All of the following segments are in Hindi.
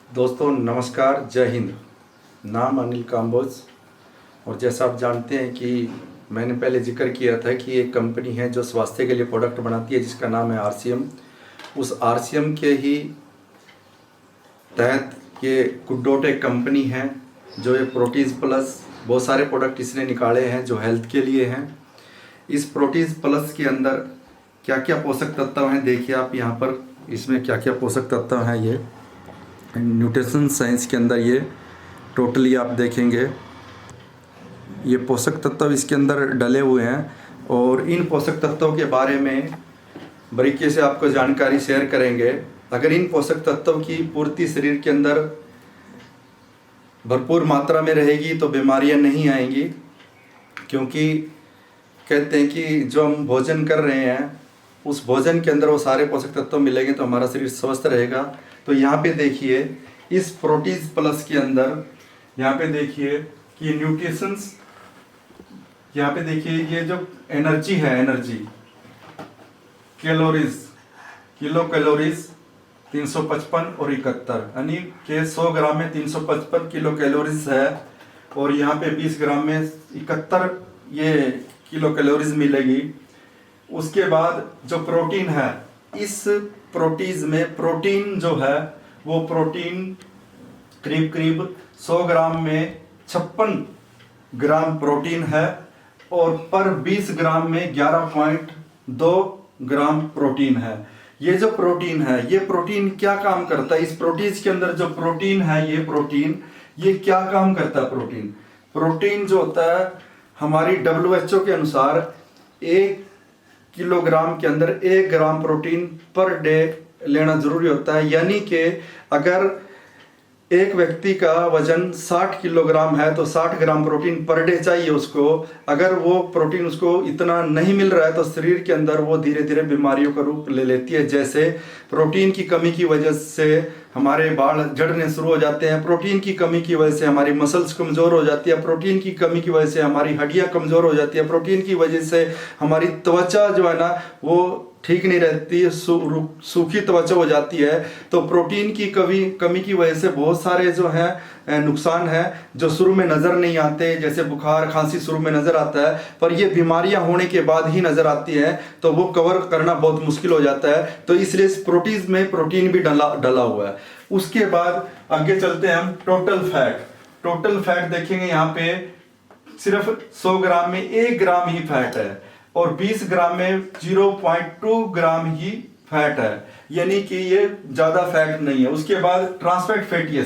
दोस्तों नमस्कार, जय हिंद। नाम अनिल काम्बोज। और जैसा आप जानते हैं कि मैंने पहले जिक्र किया था कि एक कंपनी है जो स्वास्थ्य के लिए प्रोडक्ट बनाती है जिसका नाम है आरसीएम। उस आरसीएम के ही तहत ये गुड्डोट एक कंपनी है जो ये प्रोटीज प्लस बहुत सारे प्रोडक्ट इसने निकाले हैं जो हेल्थ के लिए हैं। इस प्रोटीज प्लस के अंदर क्या क्या पोषक तत्व हैं देखिए आप यहाँ पर, इसमें क्या क्या पोषक तत्व हैं। ये न्यूट्रिशन साइंस के अंदर ये टोटली आप देखेंगे ये पोषक तत्व इसके अंदर डले हुए हैं। और इन पोषक तत्वों के बारे में बारीकी से आपको जानकारी शेयर करेंगे। अगर इन पोषक तत्वों की पूर्ति शरीर के अंदर भरपूर मात्रा में रहेगी तो बीमारियां नहीं आएंगी, क्योंकि कहते हैं कि जो हम भोजन कर रहे हैं उस भोजन के अंदर वो सारे पोषक तत्व मिलेंगे तो हमारा शरीर स्वस्थ रहेगा। तो यहाँ पे देखिए इस प्रोटीज प्लस के अंदर यहाँ पे देखिए कि न्यूट्रिशंस, यहाँ पे देखिए ये जो एनर्जी है, एनर्जी कैलोरीज, किलो कैलोरीज 355 और 71, यानी कि 100 ग्राम में 355 किलो कैलोरीज है और यहाँ पे 20 ग्राम में 71 ये किलो कैलोरीज मिलेगी। उसके बाद जो प्रोटीन है, इस प्रोटीज में प्रोटीन जो है वो प्रोटीन करीब करीब 100 ग्राम में 56 ग्राम प्रोटीन है और पर 20 ग्राम में 11.2 ग्राम प्रोटीन है। ये जो प्रोटीन है, ये प्रोटीन क्या काम करता है? इस प्रोटीन के अंदर जो प्रोटीन है, ये प्रोटीन ये क्या काम करता है? प्रोटीन जो होता है हमारी WHO के अनुसार 1 किलोग्राम के अंदर 1 ग्राम प्रोटीन पर डे लेना जरूरी होता है। यानी कि अगर एक व्यक्ति का वजन 60 किलोग्राम है तो 60 ग्राम प्रोटीन पर डे चाहिए उसको। अगर वो प्रोटीन उसको इतना नहीं मिल रहा है तो शरीर के अंदर वो धीरे धीरे बीमारियों का रूप ले लेती है। जैसे प्रोटीन की कमी की वजह से हमारे बाल झड़ने शुरू हो जाते हैं, प्रोटीन की कमी की वजह से हमारी मसल्स कमज़ोर हो जाती है, प्रोटीन की कमी की वजह से हमारी हड्डियां कमज़ोर हो जाती है, प्रोटीन की वजह से हमारी त्वचा जो है ना वो ठीक नहीं रहती है, सूखी त्वचा हो जाती है। तो प्रोटीन की कमी की वजह से बहुत सारे जो हैं नुकसान है जो शुरू में नज़र नहीं आते, जैसे बुखार खांसी शुरू में नज़र आता है पर ये बीमारियां होने के बाद ही नज़र आती है, तो वो कवर करना बहुत मुश्किल हो जाता है। तो इसलिए इस प्रोटीन में प्रोटीन भी डला हुआ है। उसके बाद आगे चलते हैं हम टोटल फैट देखेंगे। यहाँ पे सिर्फ 100 ग्राम में 1 ग्राम ही फैट है और 20 ग्राम में 0.2 ग्राम ही फैट है, यानी कि ये ज्यादा फैट नहीं है। उसके बाद ट्रांसफैट फैटी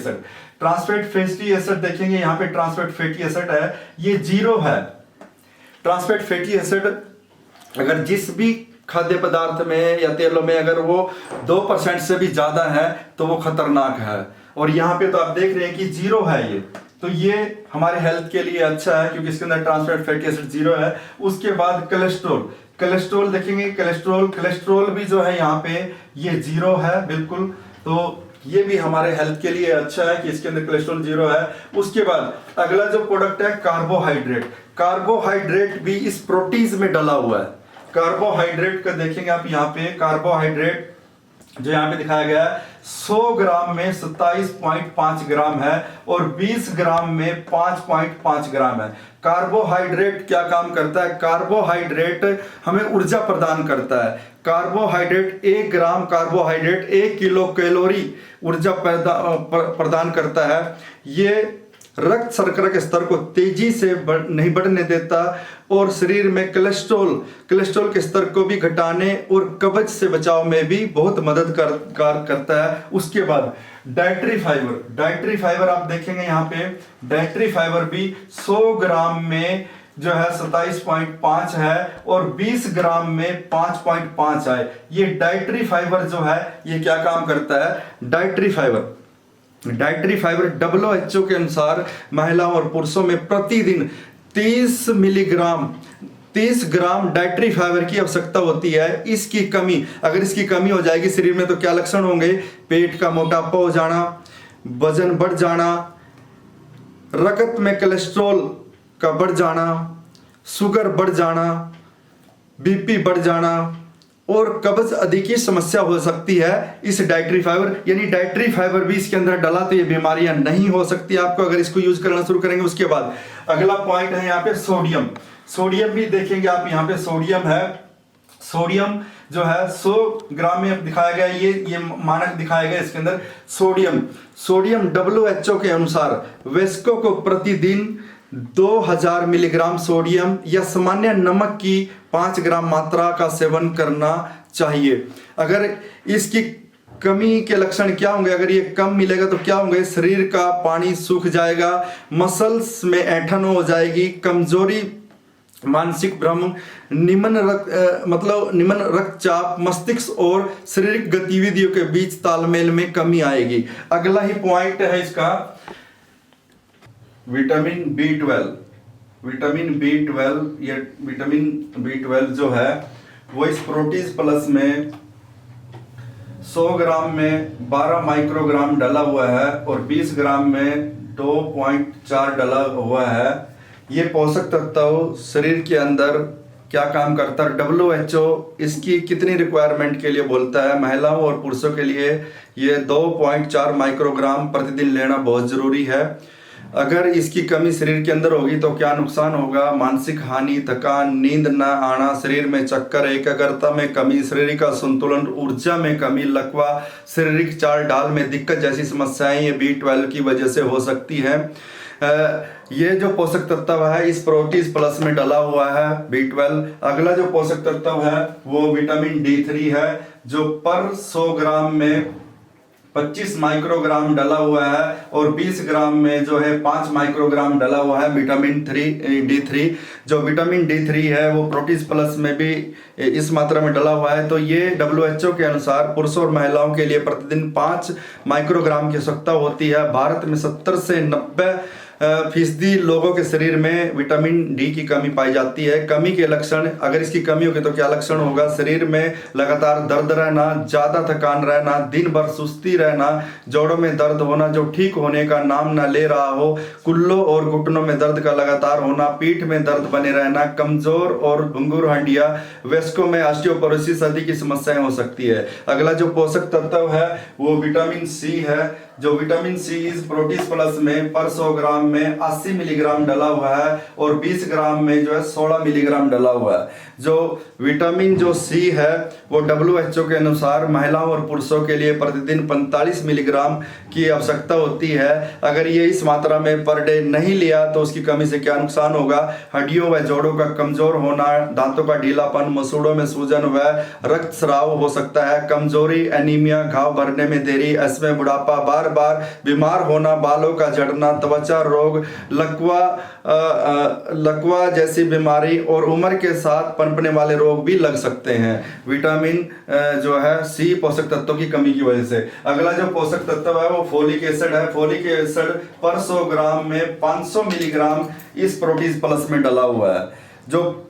एसिड देखेंगे। यहाँ पे ट्रांसफैट फैटी एसिड है, ये 0 है। ट्रांसफैट फैटी एसिड अगर जिस भी खाद्य पदार्थ में या तेलों में अगर वो 2% से भी ज्यादा है तो वो खतरनाक है। और यहाँ पे तो आप देख रहे हैं कि 0 है ये, तो ये हमारे हेल्थ के लिए अच्छा है क्योंकि इसके अंदर ट्रांसफैट फैटी एसिड 0 है। उसके बाद कोलेस्ट्रॉल देखेंगे। कोलेस्ट्रॉल भी जो है यहाँ पे ये 0 है बिल्कुल, तो ये भी हमारे हेल्थ के लिए अच्छा है कि इसके अंदर कोलेस्ट्रॉल 0 है। उसके बाद अगला जो प्रोडक्ट है कार्बोहाइड्रेट भी इस प्रोटीन में डला हुआ है। कार्बोहाइड्रेट का देखेंगे आप, यहाँ पे कार्बोहाइड्रेट जो यहाँ पे दिखाया गया है 100 ग्राम में 27.5 ग्राम है और 20 ग्राम में 5.5 ग्राम है। कार्बोहाइड्रेट क्या काम करता है? कार्बोहाइड्रेट हमें ऊर्जा प्रदान करता है। कार्बोहाइड्रेट 1 ग्राम कार्बोहाइड्रेट 1 किलो कैलोरी ऊर्जा प्रदान करता है। ये रक्त शर्करा के स्तर को तेजी से नहीं बढ़ने देता और शरीर में कोलेस्ट्रॉल के स्तर को भी घटाने और कब्ज से बचाव में भी बहुत मदद करता है। उसके बाद डाइटरी फाइबर आप देखेंगे यहाँ पे, डाइटरी फाइबर भी 100 ग्राम में जो है 27.5 है और 20 ग्राम में 5.5 है। ये डाइटरी फाइबर जो है ये क्या काम करता है? डाइटरी फाइबर WHO के अनुसार महिलाओं और पुरुषों में प्रतिदिन 30 ग्राम डाइटरी फाइबर की आवश्यकता होती है। अगर इसकी कमी हो जाएगी शरीर में तो क्या लक्षण होंगे? पेट का मोटापा हो जाना, वजन बढ़ जाना, रक्त में कोलेस्ट्रॉल का बढ़ जाना, शुगर बढ़ जाना, BP बढ़ जाना, और कब्ज आदि की समस्या हो सकती है इस डाइटरी फाइबर, यानी डाइटरी फाइबर भी इसके अंदर डाला तो ये बीमारियां नहीं हो सकती आपको अगर इसको यूज करना शुरू करेंगे। उसके बाद अगला पॉइंट है यहाँ पे सोडियम। सोडियम भी देखेंगे आप, यहाँ पे सोडियम है। सोडियम जो है 100 ग्राम में दिखाया गया, ये मानक दिखाया गया इसके अंदर। सोडियम WHO के अनुसार वयस्कों को प्रतिदिन 2000 मिलीग्राम सोडियम या सामान्य नमक की 5 ग्राम मात्रा का सेवन करना चाहिए। अगर इसकी कमी के लक्षण क्या होंगे, अगर ये कम मिलेगा तो क्या होंगे, शरीर का पानी सूख जाएगा, मसल्स में ऐंठन हो जाएगी, कमजोरी, मानसिक भ्रम, निम्न रक्तचाप, मस्तिष्क और शारीरिक गतिविधियों के बीच तालमेल में कमी आएगी। अगला ही पॉइंट है इसका विटामिन B12। विटामिन B12 जो है वो इस प्रोटीज प्लस में 100 ग्राम में 12 माइक्रोग्राम डला हुआ है और 20 ग्राम में 2.4 डला हुआ है। ये पोषक तत्व शरीर के अंदर क्या काम करता है, WHO इसकी कितनी रिक्वायरमेंट के लिए बोलता है, महिलाओं और पुरुषों के लिए ये 2.4 माइक्रोग्राम प्रतिदिन लेना बहुत जरूरी है। अगर इसकी कमी शरीर के अंदर होगी तो क्या नुकसान होगा, मानसिक हानि, थकान, नींद न आना, शरीर में चक्कर, एकाग्रता में कमी, शरीर का संतुलन, ऊर्जा में कमी, लकवा, शारीरिक चाल ढाल में दिक्कत जैसी समस्याएं ये B12 की वजह से हो सकती है। ये जो पोषक तत्व है इस प्रोटीज प्लस में डला हुआ है B12। अगला जो पोषक तत्व है वो विटामिन D3 है जो पर 100 ग्राम में 25 माइक्रोग्राम डला हुआ है और 20 ग्राम में जो है 5 माइक्रोग्राम डला हुआ है विटामिन D3। जो विटामिन D3 है वो प्रोटीज प्लस में भी इस मात्रा में डला हुआ है। तो ये WHO के अनुसार पुरुषों और महिलाओं के लिए प्रतिदिन 5 माइक्रोग्राम की आवश्यकता होती है। भारत में 70 से 90% लोगों के शरीर में विटामिन डी की कमी पाई जाती है। कमी के लक्षण, अगर इसकी कमी होगी तो क्या लक्षण होगा, शरीर में लगातार दर्द रहना, ज्यादा थकान रहना, दिन भर सुस्ती रहना, जोड़ों में दर्द होना जो ठीक होने का नाम न ले रहा हो, कुल्लों और घुटनों में दर्द का लगातार होना, पीठ में दर्द बने रहना, कमजोर और भंगुर हड्डियां, वयस्कों में ऑस्टियोपोरोसिस आदि की समस्याएं हो सकती है। अगला जो पोषक तत्व है वो विटामिन सी है। जो विटामिन सी इस प्रोटीज प्लस में पर 100 ग्राम में 80 मिलीग्राम डला हुआ है और 20 ग्राम में जो है 16 मिलीग्राम डला हुआ है। जो विटामिन जो सी है वो WHO के अनुसार महिलाओं और पुरुषों के लिए प्रतिदिन 45 मिलीग्राम की आवश्यकता होती है। अगर ये इस मात्रा में पर डे नहीं लिया तो उसकी कमी से क्या नुकसान होगा, हड्डियों व जोड़ों का कमजोर होना, दांतों का ढीलापन, मसूड़ों में सूजन व रक्त स्राव हो सकता है, कमजोरी, एनीमिया, घाव भरने में देरी, इसमें बुढ़ापा, बार बार बीमार होना, बालों का झड़ना, त्वचा रोग, लकवा जैसी बीमारी और उम्र के साथ पनपने वाले रोग भी लग सकते हैं विटामिन जो है सी पोषक तत्वों की कमी की वजह से। अगला जो पोषक तत्व है वो फोलिक एसिड है। फोलिक एसिड पर 100 ग्राम में 500 मिलीग्राम इस प्रोटीज प्लस में डला हुआ है। जो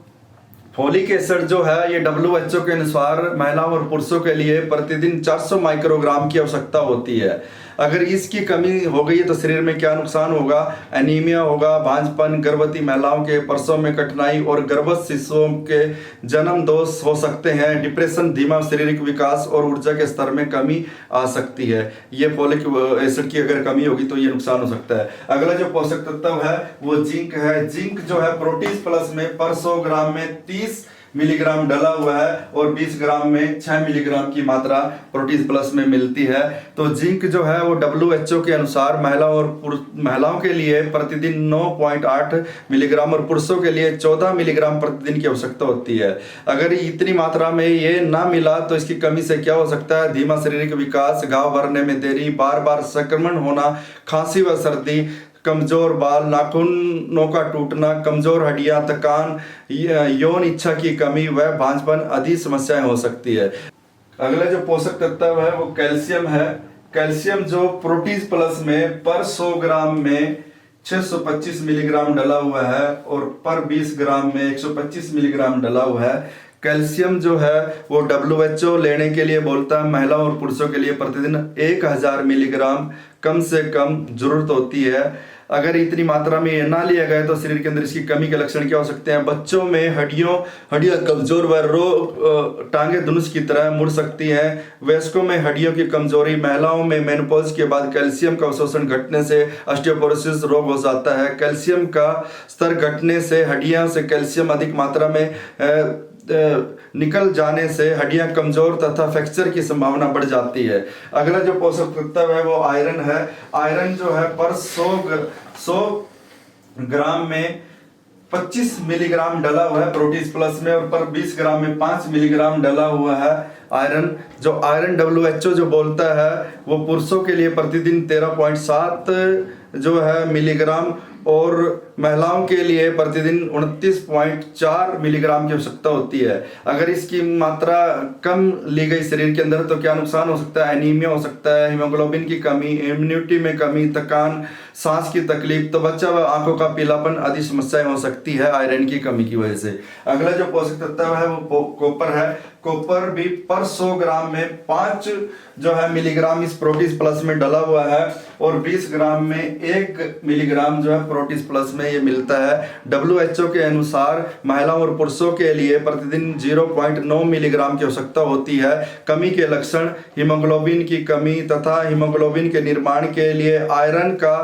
फोलिक एसिड जो है ये WHO के अनुसार महिलाओं और पुरुषों के लिए प्रतिदिन 400 माइक्रोग्राम की आवश्यकता होती है। अगर इसकी कमी हो गई तो शरीर में क्या नुकसान होगा, एनीमिया होगा, भांजपन, गर्भवती महिलाओं के प्रसव में कठिनाई और गर्भस्थ शिशुओं के जन्म दोष हो सकते हैं, डिप्रेशन, धीमा शारीरिक विकास और ऊर्जा के स्तर में कमी आ सकती है। ये फोलिक एसिड की अगर कमी होगी तो ये नुकसान हो सकता है। अगला जो पोषक तत्व है वो जिंक है। जिंक जो है प्रोटीज प्लस में पर 100 ग्राम में 30 मिलीग्राम डला हुआ है और 20 ग्राम में 6 मिलीग्राम की मात्रा प्रोटीज प्लस में मिलती है। तो जिंक जो है वो WHO के अनुसार महिलाओं के लिए प्रतिदिन 9.8 मिलीग्राम और पुरुषों के लिए 14 मिलीग्राम प्रतिदिन की आवश्यकता होती है। अगर इतनी मात्रा में ये ना मिला तो इसकी कमी से क्या हो सकता है, धीमा शारीरिक विकास, घाव भरने में देरी, बार बार संक्रमण होना, खांसी व सर्दी, कमजोर बाल, नाखूनों का टूटना, कमजोर हड्डियां, थकान, यौन इच्छा की कमी व भांजपन आदि समस्याएं हो सकती है। अगला जो पोषक तत्व है वो कैल्शियम है। कैल्शियम जो प्रोटीज प्लस में पर 100 ग्राम में 625 मिलीग्राम डला हुआ है और पर 20 ग्राम में 125 मिलीग्राम डला हुआ है। कैल्शियम जो है वो WHO लेने के लिए बोलता है महिलाओं और पुरुषों के लिए प्रतिदिन 1000 मिलीग्राम कम से कम जरूरत होती है। अगर इतनी मात्रा में ये ना लिया गया तो शरीर के अंदर इसकी कमी के लक्षण क्या हो सकते हैं? बच्चों में हड्डियां कमजोर व टांगे धनुष की तरह मुड़ सकती हैं। वयस्कों में हड्डियों की कमजोरी, महिलाओं में मेनोपॉज के बाद कैल्शियम का अवशोषण घटने से ऑस्टियोपोरोसिस रोग हो जाता है। कैल्शियम का स्तर घटने से हड्डियों से कैल्शियम अधिक मात्रा में निकल जाने से हड्डियां कमजोर तथा फ्रैक्चर की संभावना बढ़ जाती है। अगला जो पोषक तत्व है वो आयरन है। आयरन जो है पर 100 ग्राम में 25 मिलीग्राम डला हुआ है प्रोटीज प्लस में, और पर 20 ग्राम में 5 मिलीग्राम डला हुआ है आयरन। जो आयरन WHO जो बोलता है वो पुरुषों के लिए प्रतिदिन 13.7 जो है मिलीग्राम और महिलाओं के लिए प्रतिदिन 29.4 मिलीग्राम की आवश्यकता होती है। अगर इसकी मात्रा कम ली गई शरीर के अंदर तो क्या नुकसान हो सकता है? एनीमिया हो सकता है, हीमोग्लोबिन की कमी, इम्यूनिटी में कमी, थकान, सांस की तकलीफ, त्वचा व आंखों का पीलापन आदि समस्याएं हो सकती है आयरन की कमी की वजह से। अगला जो पोषक तत्व है वो कॉपर है। कॉपर भी पर 100 ग्राम में 5 जो है मिलीग्राम इस प्रोटीज प्लस में डला हुआ है, और 20 ग्राम में 1 मिलीग्राम जो है प्रोटीज प्लस में ये मिलता है। WHO के अनुसार महिलाओं और पुरुषों के लिए प्रतिदिन 0.9 मिलीग्राम की आवश्यकता होती है। कमी के लक्षण हीमोग्लोबिन की कमी तथा हीमोग्लोबिन के निर्माण के लिए आयरन का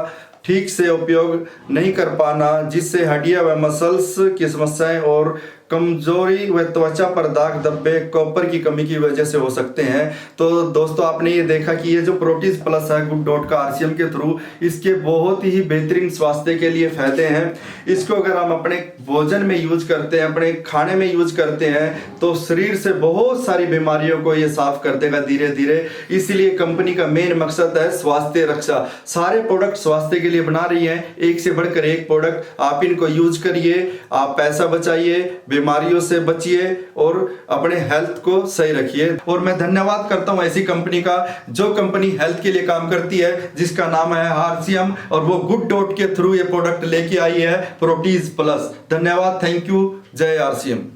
ठीक से उपयोग नहीं कर पाना, जिससे हड्डियां व मसल्स की समस्याएं और कमजोरी व त्वचा पर दाग धब्बे कॉपर की कमी की वजह से हो सकते हैं। तो दोस्तों आपने ये देखा कि ये जो प्रोटीज प्लस है गुड डॉट का RCM के थ्रू, इसके बहुत ही बेहतरीन स्वास्थ्य के लिए फायदे हैं। इसको अगर हम अपने भोजन में यूज करते हैं, अपने खाने में यूज करते हैं तो शरीर से बहुत सारी बीमारियों को ये साफ कर देगा धीरे धीरे। इसीलिए कंपनी का मेन मकसद है स्वास्थ्य रक्षा। सारे प्रोडक्ट स्वास्थ्य के लिए बना रही है, एक से बढ़कर एक प्रोडक्ट। आप इनको यूज करिए, आप पैसा बचाइए, बीमारियों से बचिए और अपने हेल्थ को सही रखिए। और मैं धन्यवाद करता हूं ऐसी कंपनी का जो कंपनी हेल्थ के लिए काम करती है, जिसका नाम है RCM, और वो गुड डॉट के थ्रू ये प्रोडक्ट लेके आई है प्रोटीज प्लस। धन्यवाद, थैंक यू, जय RCM।